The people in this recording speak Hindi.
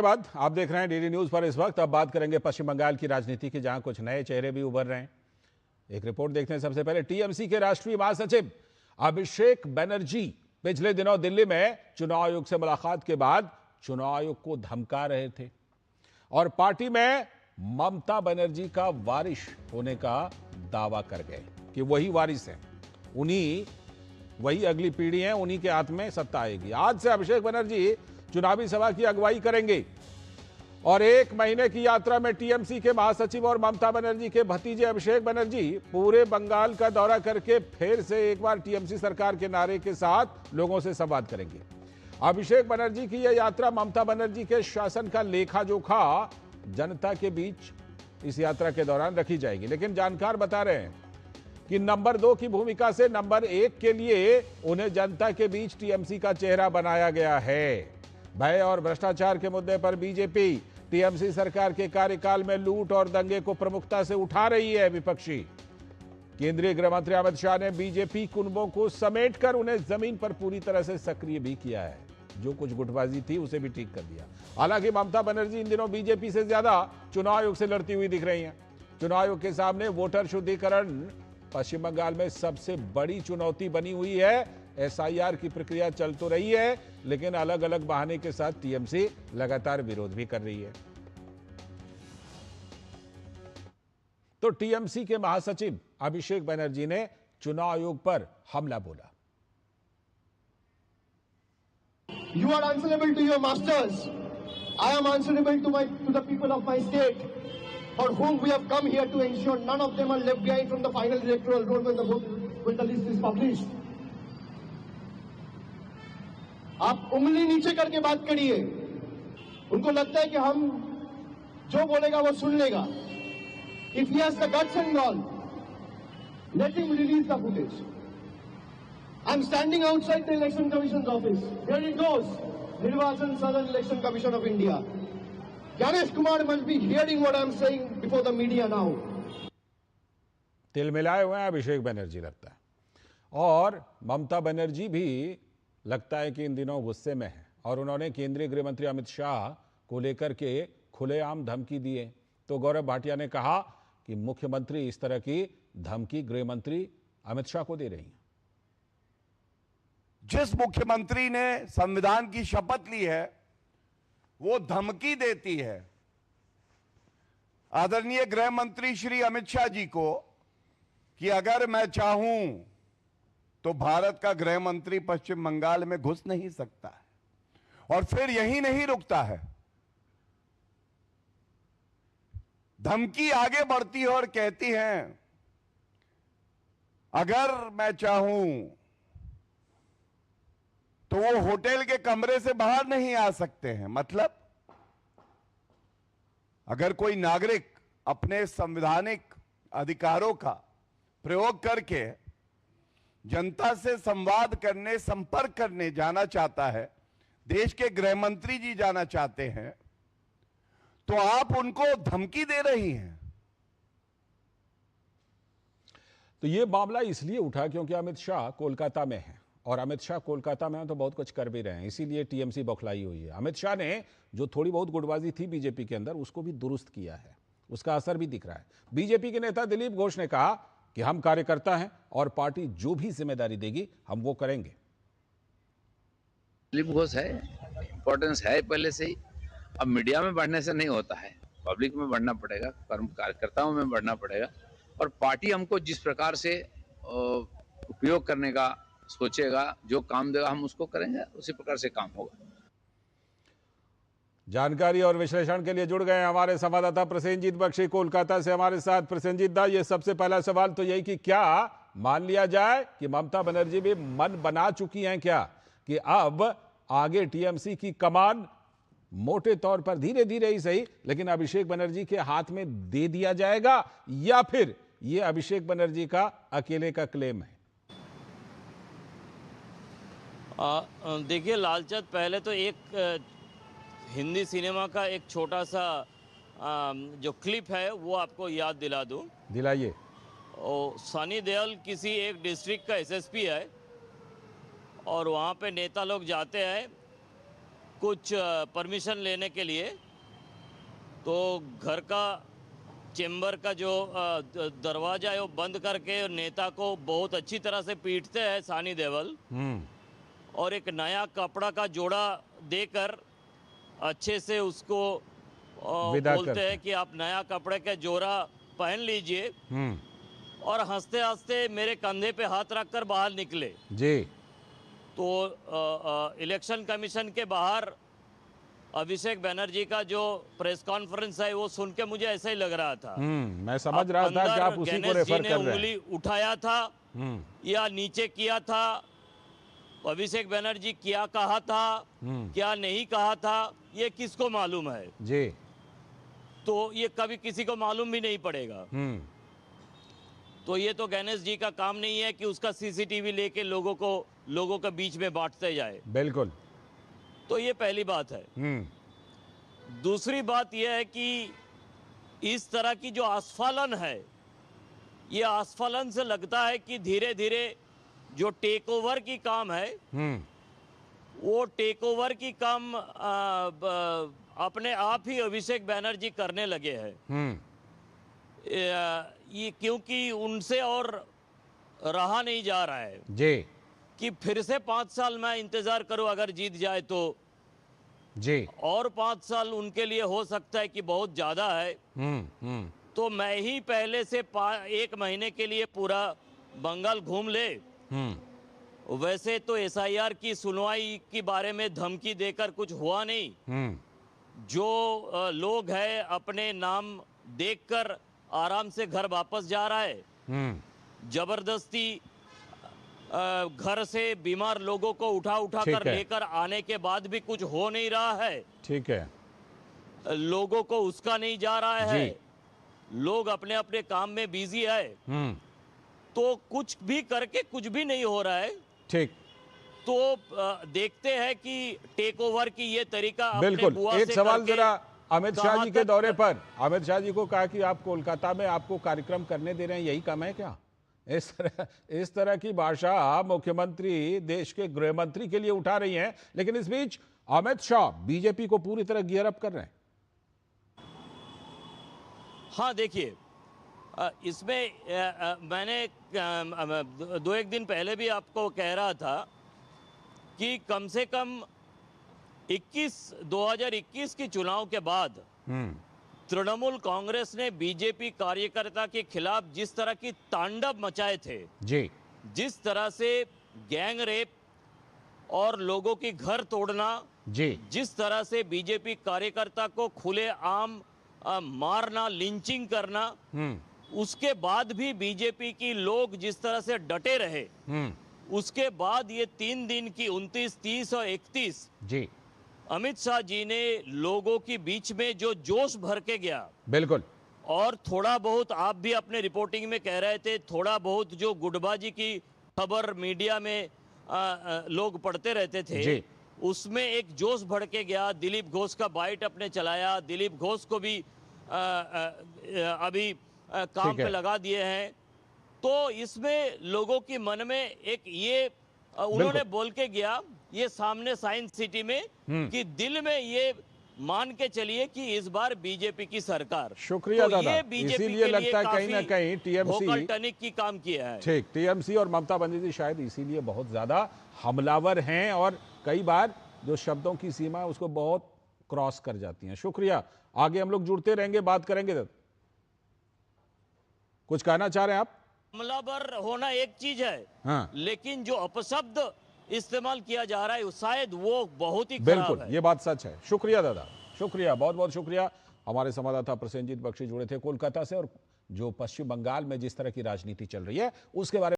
बाद आप देख रहे हैं डीडी न्यूज पर। इस वक्त अब बात करेंगे पश्चिम बंगाल की राजनीति की, जहां कुछ नए चेहरे भी उभर रहे हैं। एक रिपोर्ट देखते हैं। सबसे पहले टीएमसी के राष्ट्रीय महासचिव अभिषेक बनर्जी पिछले दिनों दिल्ली में चुनाव आयोग से मुलाकात के बाद चुनाव आयोग को धमका रहे थे और पार्टी में ममता बनर्जी का वारिस होने का दावा कर गए कि वही वारिस है, वही अगली पीढ़ी है, उन्हीं के हाथ में सत्ता आएगी। आज से अभिषेक बनर्जी चुनावी सभा की अगुवाई करेंगे और 1 महीने की यात्रा में टीएमसी के महासचिव और ममता बनर्जी के भतीजे अभिषेक बनर्जी पूरे बंगाल का दौरा करके फिर से एक बार टीएमसी सरकार के नारे के साथ लोगों से संवाद करेंगे। अभिषेक बनर्जी की यह यात्रा ममता बनर्जी के शासन का लेखा जोखा जनता के बीच इस यात्रा के दौरान रखी जाएगी। लेकिन जानकार बता रहे हैं कि नंबर 2 की भूमिका से नंबर 1 के लिए उन्हें जनता के बीच टीएमसी का चेहरा बनाया गया है। भय और भ्रष्टाचार के मुद्दे पर बीजेपी टीएमसी सरकार के कार्यकाल में लूट और दंगे को प्रमुखता से उठा रही है। विपक्षी केंद्रीय गृह मंत्री अमित शाह ने बीजेपी कुनबों को समेटकर उन्हें जमीन पर पूरी तरह से सक्रिय भी किया है। जो कुछ गुटबाजी थी उसे भी ठीक कर दिया। हालांकि ममता बनर्जी इन दिनों बीजेपी से ज्यादा चुनाव आयोग से लड़ती हुई दिख रही हैं। चुनाव आयोग के सामने वोटर शुद्धिकरण पश्चिम बंगाल में सबसे बड़ी चुनौती बनी हुई है। एसआईआर की प्रक्रिया चल तो रही है, लेकिन अलग अलग बहाने के साथ टीएमसी लगातार विरोध भी कर रही है। तो टीएमसी के महासचिव अभिषेक बनर्जी ने चुनाव आयोग पर हमला बोला। You are answerable to your masters. I am answerable to the people of my state, for whom we have come here to ensure none of them are left behind from the final electoral roll when the list is published. आप उंगली नीचे करके बात करिए। उनको लगता है कि हम जो बोलेगा वो सुन लेगा। If he has the guts and all, let him release the footage. I'm standing outside the Election Commission's office. Here it goes. Nirvachan Southern Election Commission of India. Ganesh Kumar must be hearing what I'm saying before the media now. तिलमिलाए हुए हैं अभिषेक बनर्जी लगता है, और ममता बनर्जी भी लगता है कि इन दिनों गुस्से में है और उन्होंने केंद्रीय गृह मंत्री अमित शाह को लेकर के खुलेआम धमकी दी है। तो गौरव भाटिया ने कहा कि मुख्यमंत्री इस तरह की धमकी गृह मंत्री अमित शाह को दे रही हैं। जिस मुख्यमंत्री ने संविधान की शपथ ली है वो धमकी देती है आदरणीय गृह मंत्री श्री अमित शाह जी को कि अगर मैं चाहूं तो भारत का गृह मंत्री पश्चिम बंगाल में घुस नहीं सकता है। और फिर यही नहीं रुकता है, धमकी आगे बढ़ती है और कहती हैं अगर मैं चाहूं तो वो होटल के कमरे से बाहर नहीं आ सकते हैं। मतलब अगर कोई नागरिक अपने संवैधानिक अधिकारों का प्रयोग करके जनता से संवाद करने, संपर्क करने जाना चाहता है, देश के गृह मंत्री जी जाना चाहते हैं, तो आप उनको धमकी दे रही हैं। तो ये मामला इसलिए उठा क्योंकि अमित शाह कोलकाता में है, और अमित शाह कोलकाता में हैं तो बहुत कुछ कर भी रहे हैं, इसीलिए टीएमसी बौखलाई हुई है। अमित शाह ने जो थोड़ी बहुत गुटबाजी थी बीजेपी के अंदर उसको भी दुरुस्त किया है, उसका असर भी दिख रहा है। बीजेपी के नेता दिलीप घोष ने कहा कि हम कार्यकर्ता हैं और पार्टी जो भी जिम्मेदारी देगी हम वो करेंगे। दिलीप घोष है, इंपॉर्टेंस है पहले से ही। अब मीडिया में बढ़ने से नहीं होता है, पब्लिक में बढ़ना पड़ेगा, कार्यकर्ताओं में बढ़ना पड़ेगा। और पार्टी हमको जिस प्रकार से उपयोग करने का सोचेगा, जो काम देगा हम उसको करेंगे, उसी प्रकार से काम होगा। जानकारी और विश्लेषण के लिए जुड़ गए हमारे संवाददाता प्रसेनजीत बख्शी कोलकाता से हमारे साथ। प्रसेनजीत दा, ये सबसे पहला सवाल तो यही कि क्या मान लिया जाए कि ममता बनर्जी भी मन बना चुकी हैं क्या कि अब आगे टीएमसी की कमान मोटे तौर पर धीरे धीरे ही सही लेकिन अभिषेक बनर्जी के हाथ में दे दिया जाएगा, या फिर ये अभिषेक बनर्जी का अकेले का क्लेम है? देखिए लालचंद, पहले तो एक हिंदी सिनेमा का एक छोटा सा जो क्लिप है वो आपको याद दिला दूं। दिलाइए। सनी देओल किसी एक डिस्ट्रिक्ट का एसएसपी है और वहाँ पे नेता लोग जाते हैं कुछ परमिशन लेने के लिए, तो घर का चेंबर का जो दरवाजा है वो बंद करके नेता को बहुत अच्छी तरह से पीटते हैं सानी देओल, और एक नया कपड़ा का जोड़ा देकर अच्छे से उसको विदा बोलते करते हैं कि आप नया कपड़े का जोड़ा पहन लीजिए, और हंसते हंसते मेरे कंधे पे हाथ रखकर बाहर निकले। जी। तो इलेक्शन कमीशन के बाहर अभिषेक बनर्जी का जो प्रेस कॉन्फ्रेंस है वो सुन के मुझे ऐसा ही लग रहा था। मैं समझ रहा था कि आप उसी को गणेश जी रेफर ने कर रहे हैं। उंगली उठाया था या नीचे किया था, अभिषेक बनर्जी क्या कहा था क्या नहीं कहा था, ये किसको मालूम है? जी। तो ये कभी किसी को मालूम भी नहीं पड़ेगा। तो ये तो गणेश जी का काम नहीं है कि उसका सीसीटीवी लेके लोगों के बीच में बांटते जाए। बिल्कुल। तो ये पहली बात है। दूसरी बात यह है कि इस तरह की जो आस्फालन है, ये आस्फालन से लगता है कि धीरे धीरे जो टेक ओवर की काम है वो टेक ओवर की काम अपने आप ही अभिषेक बनर्जी करने लगे हैं। ये क्योंकि उनसे और रहा नहीं जा रहा है जी। कि फिर से 5 साल मैं इंतजार करूं, अगर जीत जाए तो जी। और 5 साल उनके लिए हो सकता है कि बहुत ज्यादा है। तो मैं ही पहले से 1 महीने के लिए पूरा बंगाल घूम ले। वैसे तो एसआईआर की सुनवाई के बारे में धमकी देकर कुछ हुआ नहीं। जो लोग हैं अपने नाम देखकर आराम से घर वापस जा रहा है। जबरदस्ती घर से बीमार लोगों को उठा कर लेकर आने के बाद भी कुछ हो नहीं रहा है। ठीक है। लोगों को उसका नहीं जा रहा है। लोग अपने अपने काम में बिजी है। तो कुछ भी करके कुछ भी नहीं हो रहा है। ठीक। तो देखते हैं कि टेक ओवर की ये तरीका अपने बिल्कुल। बुआ एक से सवाल करके जरा अमित शाह जी के कहाँ दौरे तक- पर अमित शाह जी को कहा कि आप कोलकाता में आपको कार्यक्रम करने दे रहे हैं, यही कम है क्या? इस तरह की भाषा मुख्यमंत्री देश के गृह मंत्री के लिए उठा रही हैं, लेकिन इस बीच अमित शाह बीजेपी को पूरी तरह गियर अप कर रहे हैं। हाँ देखिए, इसमें मैंने 2-1 दिन पहले भी आपको कह रहा था कि कम से कम 2021 की चुनाव के बाद तृणमूल कांग्रेस ने बीजेपी कार्यकर्ता के खिलाफ जिस तरह की तांडव मचाए थे जी। जिस तरह से गैंग रेप और लोगों की घर तोड़ना जी। जिस तरह से बीजेपी कार्यकर्ता को खुलेआम मारना, लिंचिंग करना, उसके बाद भी बीजेपी की लोग जिस तरह से डटे रहे, उसके बाद ये 3 दिन की 29, 30 और 31 जी अमित शाह जी ने लोगों के बीच में जो जोश भर के गया, बिल्कुल। और थोड़ा बहुत आप भी अपने रिपोर्टिंग में कह रहे थे, थोड़ा बहुत जो गुटबाजी की खबर मीडिया में लोग पढ़ते रहते थे जी। उसमें एक जोश भर के गया। दिलीप घोष का बाइट अपने चलाया, दिलीप घोष को भी अभी काम पे लगा दिए हैं। तो इसमें लोगों के मन में एक ये उन्होंने बोल के गया ये सामने साइंस सिटी में कि दिल में ये मान के चलिए कि इस बार बीजेपी की सरकार। शुक्रिया तो दादा। ये बीजेपी इसीलिए के लिए लगता है कहीं ना कहीं टीएमसी वोकल टनिक की काम किया है। ठीक, टीएमसी और ममता बनर्जी शायद इसीलिए बहुत ज्यादा हमलावर हैं और कई बार जो शब्दों की सीमा है उसको बहुत क्रॉस कर जाती हैं। शुक्रिया। आगे हम लोग जुड़ते रहेंगे, बात करेंगे। कुछ कहना चाह रहे हैं आप? हमलावर होना एक चीज है, हाँ। लेकिन जो अपशब्द इस्तेमाल किया जा रहा है शायद वो बहुत ही खराब बिल्कुल, है। ये बात सच है। शुक्रिया दादा, शुक्रिया, बहुत बहुत शुक्रिया। हमारे संवाददाता प्रसेनजीत बख्शी जुड़े थे कोलकाता से, और जो पश्चिम बंगाल में जिस तरह की राजनीति चल रही है उसके बारे में